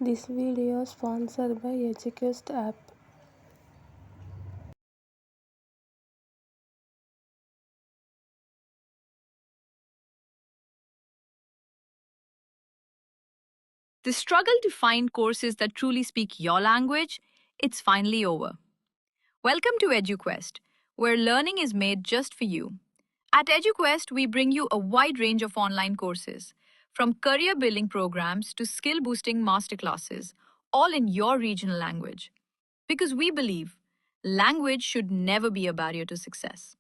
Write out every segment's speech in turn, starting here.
This video is sponsored by Eduquest app. The struggle to find courses that truly speak your language, it's finally over. Welcome to EduQuest, where learning is made just for you. At EduQuest, we bring you a wide range of online courses, from career building programs to skill boosting masterclasses, all in your regional language. Because we believe language should never be a barrier to success.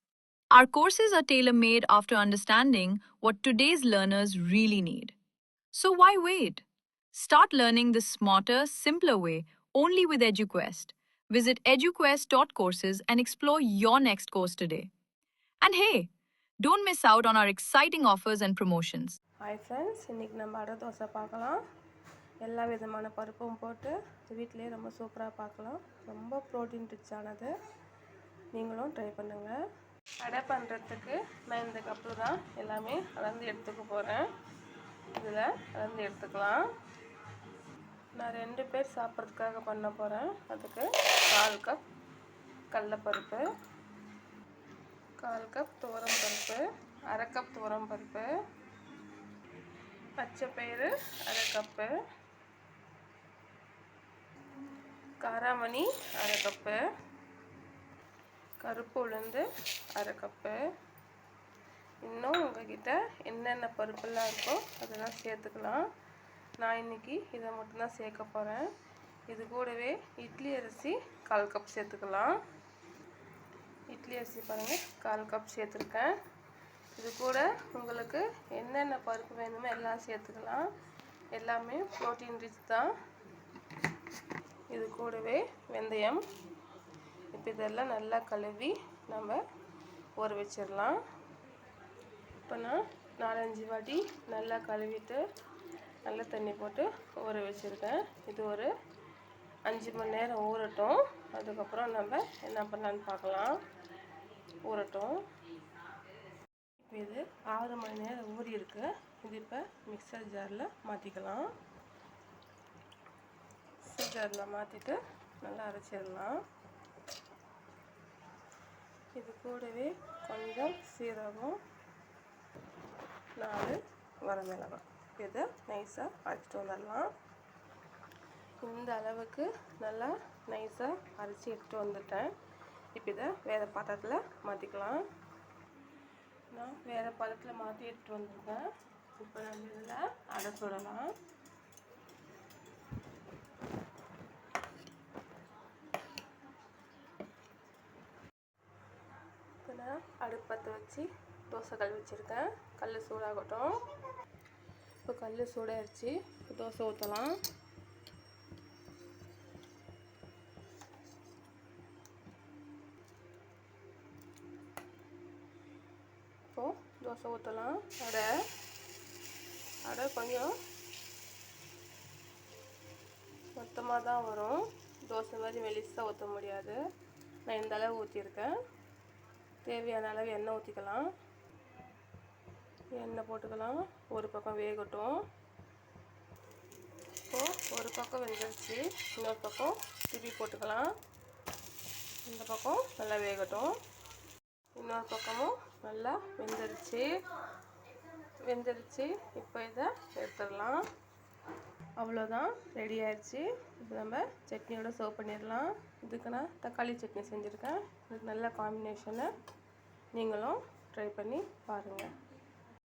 Our courses are tailor made after understanding what today's learners really need. So why wait? Start learning the smarter, simpler way only with EduQuest. Visit eduquest.courses and explore your next course today. And hey, don't miss out on our exciting offers and promotions. Hi friends, இன்னைக்கு நம்ம அடை தோசை பார்க்கலாம். எல்லா விதமான பருப்பும் போட்டு வீட்டிலே ரொம்ப சூப்பராக பார்க்கலாம். ரொம்ப ப்ரோட்டீன் ரிச்சானது. நீங்களும் ட்ரை பண்ணுங்கள். அடை பண்ணுறதுக்கு நான் இந்த கப்பில் தான் எல்லாமே அளந்து எடுத்துக்க போகிறேன். இதில் அளந்து எடுத்துக்கலாம். நான் 2 பேர் சாப்பிட்றதுக்காக பண்ண போகிறேன். அதுக்கு 1/4 கப் கடலைப்பருப்பு, 1/4 கப் துவரம் பருப்பு, 1/2 கப் துவரம் பருப்பு, பச்சை பயிறு 1/2 கப்பு, காராமணி 1/2 கப்பு, கருப்பு உளுந்து 1/2 கப்பு. இன்னும் உங்ககிட்ட என்னென்ன பருப்பெல்லாம் இருக்கோ அதெல்லாம் சேர்த்துக்கலாம். நான் இன்றைக்கி இதை மட்டும்தான் சேர்க்க போகிறேன். இது கூடவே இட்லி அரிசி 1/4 கப் சேர்த்துக்கலாம். இட்லி அரிசி பாருங்கள் 1/4 கப் சேர்த்துருக்கேன். இது கூட உங்களுக்கு என்னென்ன பருப்பு வேணுமோ எல்லாம் சேர்த்துக்கலாம். எல்லாமே ப்ரோட்டீன் ரிச் தான். இது கூடவே வெந்தயம். இப்போ இதெல்லாம் நல்லா கழுவி நம்ம ஊற வச்சிடலாம். இப்போ நான் 4-5 வாட்டி நல்லா கழுவிட்டு நல்ல தண்ணி போட்டு ஊற வச்சுருக்கேன். இது ஒரு 5 மணி நேரம் ஊறட்டும். அதுக்கப்புறம் நம்ம என்ன பண்ணலான்னு பார்க்கலாம். ஊறட்டும். இப்போ இது 6 மணி நேரம் ஊறி இருக்கு. இது இப்போ மிக்சர் ஜாரில் மாற்றிக்கலாம். மிக்சர் ஜாரில் மாற்றிட்டு நல்லா அரைச்சிடலாம். இது கூடவே கொஞ்சம் சீரகம், 4 வரமிளகாய், இதை நைஸாக அரைச்சிட்டு வந்துடலாம். இந்த அளவுக்கு நல்லா நைஸாக அரைச்சி எடுத்துகிட்டு வந்துட்டேன். இப்போ இதை வேறு பாத்திரத்தில் மாற்றிக்கலாம். நான் வேறு பாத்திரத்தில் மாற்றி எடுத்துகிட்டு வந்துருக்கேன். இப்போ நம்ம இதில் அடை சுடலாம். இப்போ நான் அடுப்பத்தை வச்சு தோசை கல் வச்சுருக்கேன். கல் சூடாகட்டும். இப்போ கல் சூடாகிடுச்சு. இப்போ தோசை ஊற்றலாம். இப்போது தோசை ஊற்றலாம். அடை கொஞ்சம் மொத்தமாக தான் வரும். தோசை மாதிரி மெலிசாக ஊற்ற முடியாது. நான் இந்த அளவு ஊற்றிருக்கேன். தேவையான அளவு எண்ணெய் ஊற்றிக்கலாம். எண்ணெய் போட்டுக்கலாம். ஒரு பக்கம் வேகட்டும். இப்போது ஒரு பக்கம் வெந்துருச்சு. இன்னொரு பக்கம் திருப்பி போட்டுக்கலாம். இந்த பக்கம் நல்லா வேகட்டும். இன்னொரு பக்கமும் நல்லா வெந்துருச்சு. இப்போ இதை எடுத்துடலாம். அவ்வளோதான், ரெடி ஆயிடுச்சு. இப்போ நம்ம சட்னியோட சர்வ் பண்ணிடலாம். இதுக்கு நான் தக்காளி சட்னி செஞ்சுருக்கேன். இதுக்கு நல்ல காம்பினேஷனை நீங்களும் ட்ரை பண்ணி பாருங்கள்.